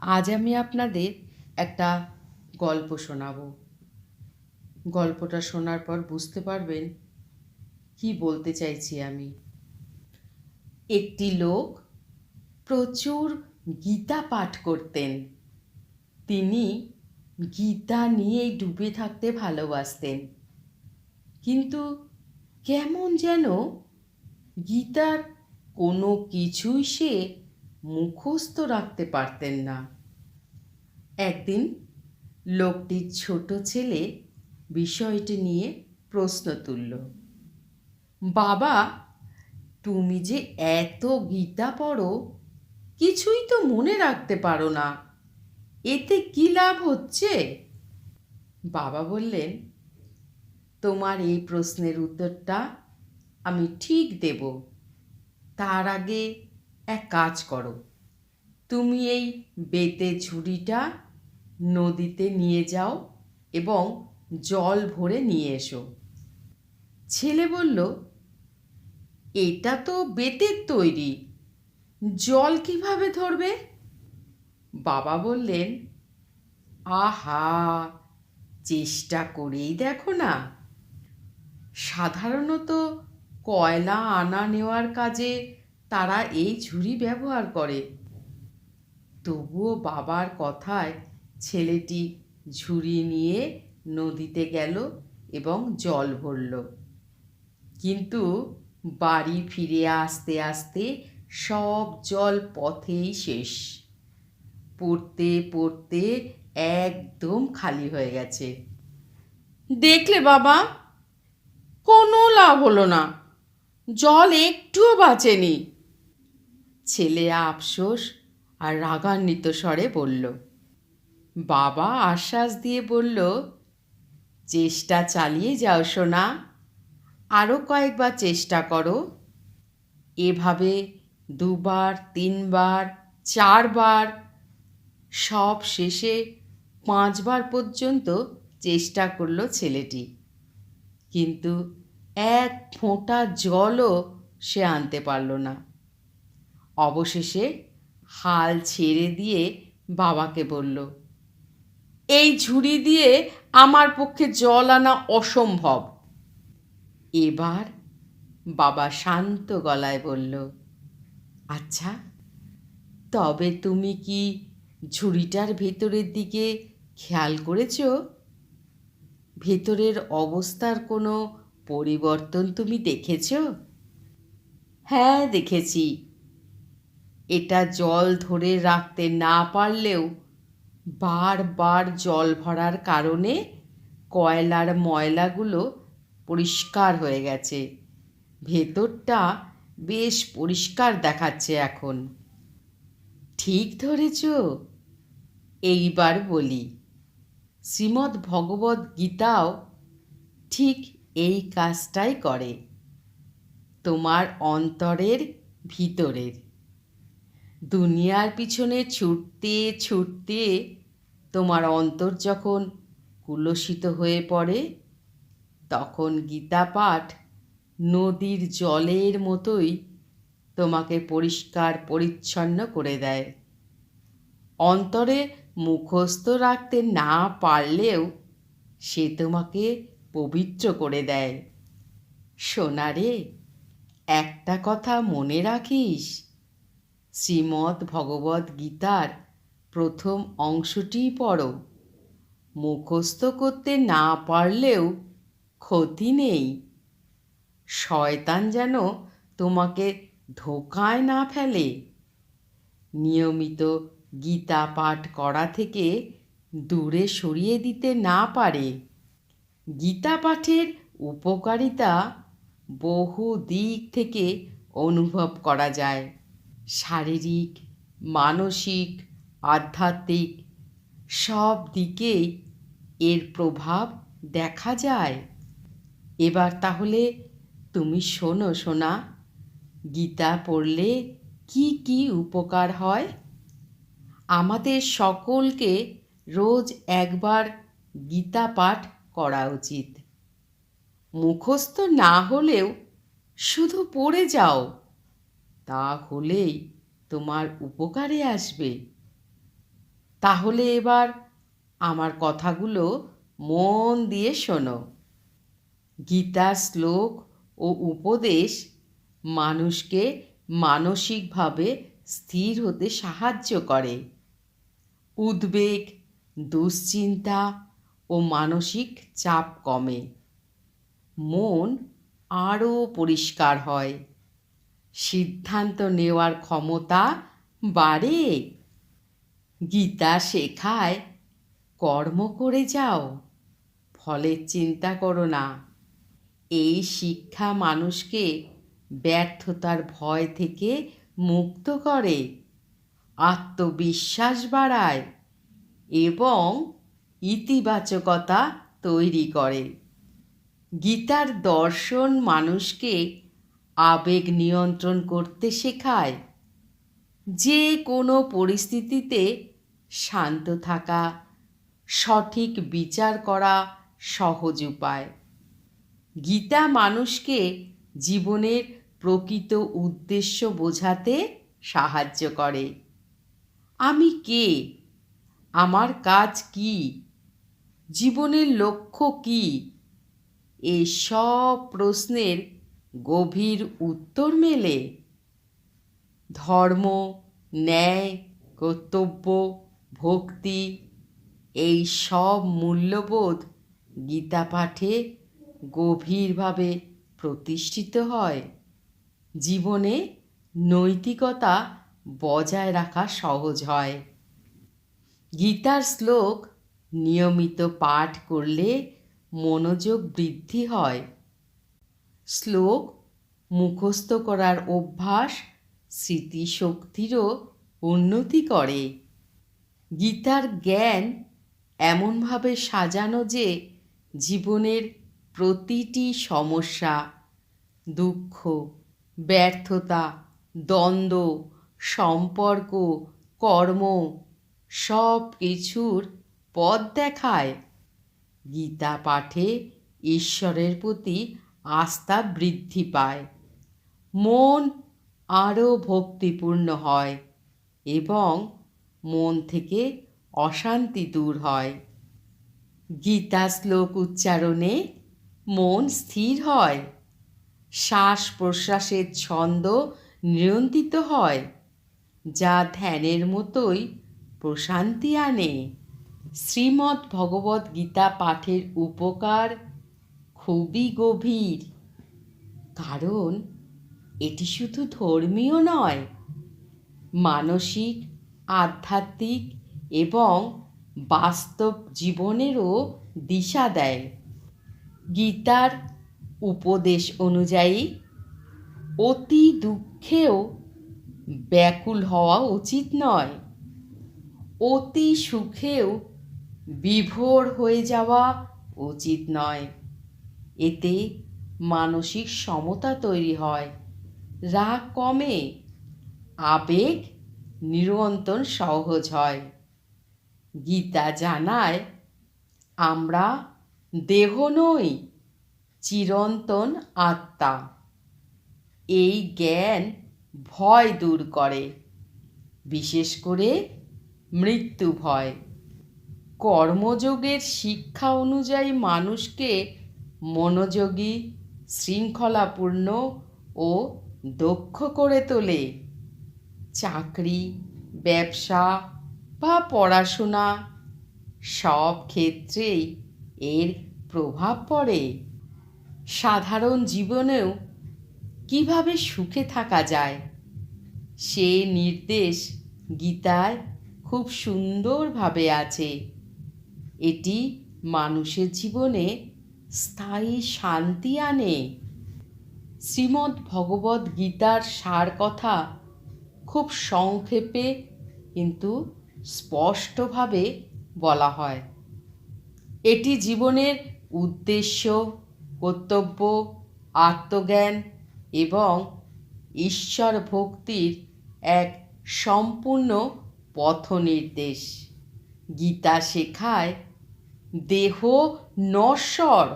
আজ আমি আপনাদের একটা গল্প শোনাব। গল্পটা শোনার পর বুঝতে পারবেন কি বলতে চাইছি আমি। একটি লোক প্রচুর গীতা পাঠ করতেন। তিনি গীতা নিয়েই ডুবে থাকতে ভালোবাসতেন, কিন্তু কেমন যেন গীতার কোনো কিছুই সে মুখস্থ রাখতে পারতেন না। একদিন লোকটির ছোট ছেলে বিষয়টি নিয়ে প্রশ্ন তুলল, বাবা, তুমি যে এত গীতা পড়ো, কিছুই তো মনে রাখতে পারো না, এতে কি লাভ হচ্ছে? বাবা বললেন, তোমার এই প্রশ্নের উত্তরটা আমি ঠিক দেব। তার আগে এক কাজ করো, তুমি এই বেতের ঝুড়িটা নদীতে নিয়ে যাও এবং জল ভরে নিয়ে এসো। ছেলে বলল, এটা তো বেতের তৈরি, জল কিভাবে ধরবে? বাবা বললেন, আহা, চেষ্টা করেই দেখো না। সাধারণত কয়লা আনা নেওয়ার কাজে তারা এই ঝুড়ি ব্যবহার করে। তবুও বাবার কথায় ছেলেটি ঝুড়ি নিয়ে নদীতে গেল এবং জল ভরল। কিন্তু বাড়ি ফিরে আসতে আসতে সব জল পথেই শেষ। পড়তে পড়তে একদম খালি হয়ে গেছে। দেখলে বাবা, কোনো লাভ হলো না, জল একটুও বাঁচেনি। ছেলে আফসোস আর রাগান্বিত স্বরে বলল। বাবা আশ্বাস দিয়ে বলল, চেষ্টা চালিয়ে যাও সোনা, আরও কয়েকবার চেষ্টা করো। এভাবে 2বার, 3বার, 4বার, সব শেষে 5বার পর্যন্ত চেষ্টা করলো ছেলেটি, কিন্তু এক ফোঁটা জলও সে আনতে পারল না। অবশেষে হাল ছেড়ে দিয়ে বাবাকে বলল, এই ঝুড়ি দিয়ে আমার পক্ষে জল আনা অসম্ভব। এবার বাবা শান্ত গলায় বলল, আচ্ছা, তবে তুমি কি ঝুড়িটার ভেতরের দিকে খেয়াল করেছ? ভেতরের অবস্থার কোনো পরিবর্তন তুমি দেখেছ? হ্যাঁ, দেখেছি। এটা জল ধরে রাখতে না পারলেও বারবার জল ভরার কারণে কয়লার ময়লাগুলো পরিষ্কার হয়ে গেছে। ভেতরটা বেশ পরিষ্কার দেখাচ্ছে এখন। ঠিক ধরেছ। এইবার বলি, শ্রীমদ্ ভগবদ্ গীতাও ঠিক এই কাজটাই করে। তোমার অন্তরের ভিতরের দুনিয়ার পিছনে ছুটতে ছুটতে তোমার অন্তর যখন কুলসিত হয়ে পড়ে, তখন গীতা পাঠ নদীর জলের মতোই তোমাকে পরিষ্কার পরিচ্ছন্ন করে দেয়। অন্তরে মুখস্থ রাখতে না পারলেও সে তোমাকে পবিত্র করে দেয়। সোনা রে, একটা কথা মনে রাখিস, শ্রীমদ্ ভগবদ্ গীতার প্রথম অংশটিই পড়ো। মুখস্থ করতে না পারলেও ক্ষতি নেই। শয়তান যেন তোমাকে ধোঁকায় না ফেলে। নিয়মিত গীতা পাঠ করা থেকে দূরে সরিয়ে দিতে না পারে। গীতা পাঠের উপকারিতা বহু দিক থেকে অনুভব করা যায়। শারীরিক, মানসিক, আধ্যাত্মিক সব দিকেই এর প্রভাব দেখা যায়। এবার তাহলে তুমি শোনো সোনা, গীতা পড়লে কি কি উপকার হয়। আমাদের সকলকে রোজ একবার গীতা পাঠ করা উচিত। মুখস্থ না হলেও শুধু পড়ে যাও, তা হলেই তোমার উপকারে আসবে। তাহলে এবার আমার কথাগুলো মন দিয়ে শোনো। গীতার শ্লোক ও উপদেশ মানুষকে মানসিকভাবে স্থির হতে সাহায্য করে। উদ্বেগ, দুশ্চিন্তা ও মানসিক চাপ কমে। মন আরও পরিষ্কার হয়। সিদ্ধান্ত নেওয়ার ক্ষমতা বাড়ে। গীতা শেখায় কর্ম করে যাও, ফলের চিন্তা করো না। এই শিক্ষা মানুষকে ব্যর্থতার ভয় থেকে মুক্ত করে, আত্মবিশ্বাস বাড়ায় এবং ইতিবাচকতা তৈরি করে। গীতার দর্শন মানুষকে আবেগ নিয়ন্ত্রণ করতে শেখায়, যে কোনো পরিস্থিতিতে শান্ত থাকা, সঠিক বিচার করা সহজ উপায়। গীতা মানুষকে জীবনের প্রকৃত উদ্দেশ্য বোঝাতে সাহায্য করে। আমি কে? আমার কাজ কি? জীবনের লক্ষ্য কি? এই সব প্রশ্নের গভীর উত্তর মেলে। ধর্ম, ন্যায়, কর্তব্য, ভক্তি, এই সব মূল্যবোধ গীতা পাঠে গভীরভাবে প্রতিষ্ঠিত হয়। জীবনে নৈতিকতা বজায় রাখা সহজ হয়। গীতার শ্লোক নিয়মিত পাঠ করলে মনোযোগ বৃদ্ধি হয়। শ্লোক মুখস্থ করার অভ্যাস স্মৃতিশক্তিরও উন্নতি করে। গীতার জ্ঞান এমনভাবে সাজানো যে জীবনের প্রতিটি সমস্যা, দুঃখ, ব্যর্থতা, দ্বন্দ্ব, সম্পর্ক, কর্ম সব কিছুর পথ দেখায়। গীতা পাঠে ঈশ্বরের প্রতি আস্থা বৃদ্ধি পায়, মন আরও ভক্তিপূর্ণ হয় এবং মন থেকে অশান্তি দূর হয়। গীতা শ্লোক উচ্চারণে মন স্থির হয়, শ্বাস প্রশ্বাসের ছন্দ নিয়ন্ত্রিত হয়, যা ধ্যানের মতোই প্রশান্তি আনে। শ্রীমদ্ ভগবদ্ গীতা পাঠের উপকার খুবই গভীর, কারণ এটি শুধু ধর্মীয় নয়, মানসিক, আধ্যাত্মিক এবং বাস্তব জীবনেরও দিশা দেয়। গীতার উপদেশ অনুযায়ী অতি দুঃখেও ব্যাকুল হওয়া উচিত নয়, অতি সুখেও বিভোর হয়ে যাওয়া উচিত নয়। এতে মানসিক সমতা তৈরি হয়, রাগ কমে, আবেগ নিয়ন্ত্রণ সহজ হয়। গীতা জানায় আমরা দেহ নই, চিরন্তন আত্মা। এই জ্ঞান ভয় দূর করে, বিশেষ করে মৃত্যু ভয়। কর্মযোগের শিক্ষা অনুযায়ী মানুষকে মনোযোগী, শৃঙ্খলাপূর্ণ ও দক্ষ করে তোলে। চাকরি, ব্যবসা বা পড়াশোনা সব ক্ষেত্রেই এর প্রভাব পড়ে। সাধারণ জীবনেও কিভাবে সুখে থাকা যায় সে নির্দেশ গীতায় খুব সুন্দরভাবে আছে। এটি মানুষের জীবনে স্থায়ী শান্তি আনে। শ্রীমদ্ ভগবদ্ গীতার সার কথা খুব সংক্ষেপে কিন্তু স্পষ্টভাবে বলা হয়। এটি জীবনের উদ্দেশ্য, কর্তব্য, আত্মজ্ঞান এবং ঈশ্বর ভক্তির এক সম্পূর্ণ পথনির্দেশ। গীতা শেখায় দেহ নশ্বর,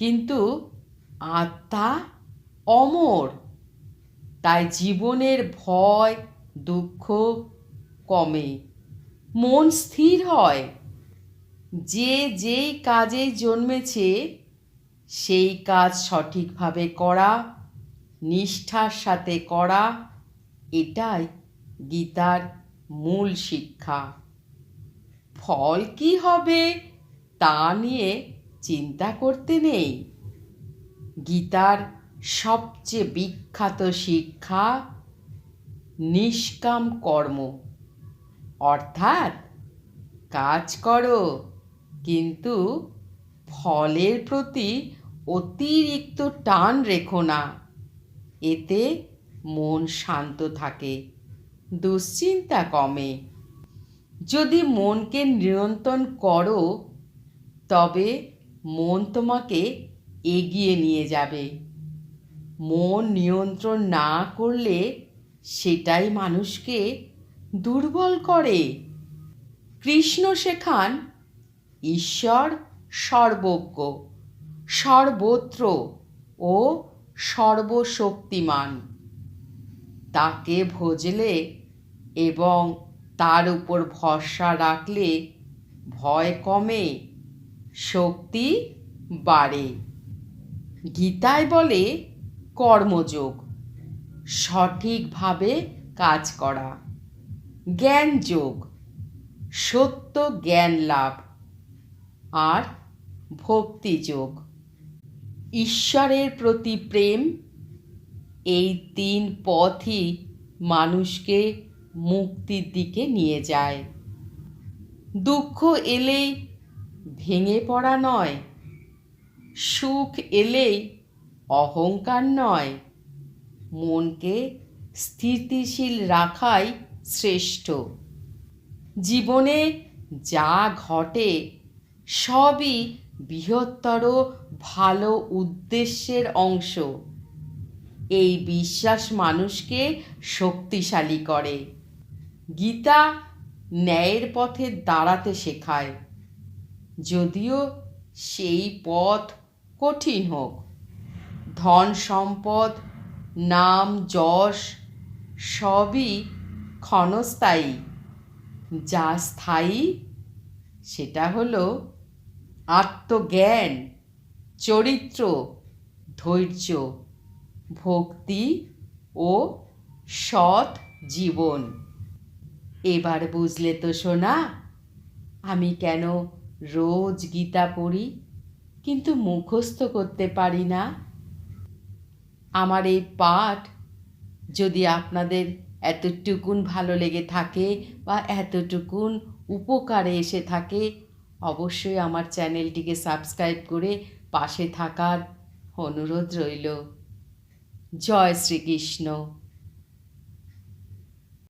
কিন্তু আত্মা অমর। তাই জীবনের ভয়, দুঃখ কমে মন স্থির হয়। যে যেই কাজে জন্মেছে সেই কাজ সঠিকভাবে করা, নিষ্ঠার সাথে করা, এটাই গীতার মূল শিক্ষা। ফল কি হবে তা নিয়ে চিন্তা করতে নেই। গীতার সবচেয়ে বিখ্যাত শিক্ষা নিষ্কাম কর্ম, অর্থাৎ কাজ করো কিন্তু ফলের প্রতি অতিরিক্ত টান রেখো না। এতে মন শান্ত থাকে, দুশ্চিন্তা কমে। যদি মনকে নিয়ন্ত্রণ করো তবে মন তোমাকে এগিয়ে নিয়ে যাবে। মন নিয়ন্ত্রণ না করলে সেটাই মানুষকে দুর্বল করে। কৃষ্ণ শেখান ঈশ্বর সর্বজ্ঞ, সর্বত্র ও সর্বশক্তিমান। তাকে ভজলে এবং তার উপর ভরসা রাখলে ভয় কমে, শক্তি বাড়ে। গীতায় বলে কর্মযোগ, সঠিকভাবে কাজ করা; জ্ঞান যোগ, সত্য জ্ঞান লাভ; আর ভক্তি যোগ, ঈশ্বরের প্রতি প্রেম। এই তিন পথই মানুষকে মুক্তির দিকে নিয়ে যায়। দুঃখ এলেই ভেঙে পড়া নয়, সুখ এলেই অহংকার নয়, মনকে স্থিতিশীল রাখাই শ্রেষ্ঠ। জীবনে যা ঘটে সবই বৃহত্তর ভালো উদ্দেশ্যের অংশ। এই বিশ্বাস মানুষকে শক্তিশালী করে। গীতা ন্যায়ের পথে দাঁড়াতে শেখায়, যদিও সেই পথ কঠিন হোক। ধন সম্পদ, নাম যশ সবই ক্ষণস্থায়ী। যা স্থায়ী সেটা হলো আত্মজ্ঞান, চরিত্র, ধৈর্য, ভক্তি ও সৎ জীবন। এবার বুঝলে তো সোনা, আমি কেন রোজ গীতা পড়ি কিন্তু মুখস্থ করতে পারি না। আমার এই পাঠ যদি আপনাদের এতটুকুন ভালো লেগে থাকে বা এতটুকুন উপকারে এসে থাকে, অবশ্যই আমার চ্যানেলটিকে সাবস্ক্রাইব করে পাশে থাকার অনুরোধ রইল। জয় শ্রীকৃষ্ণ।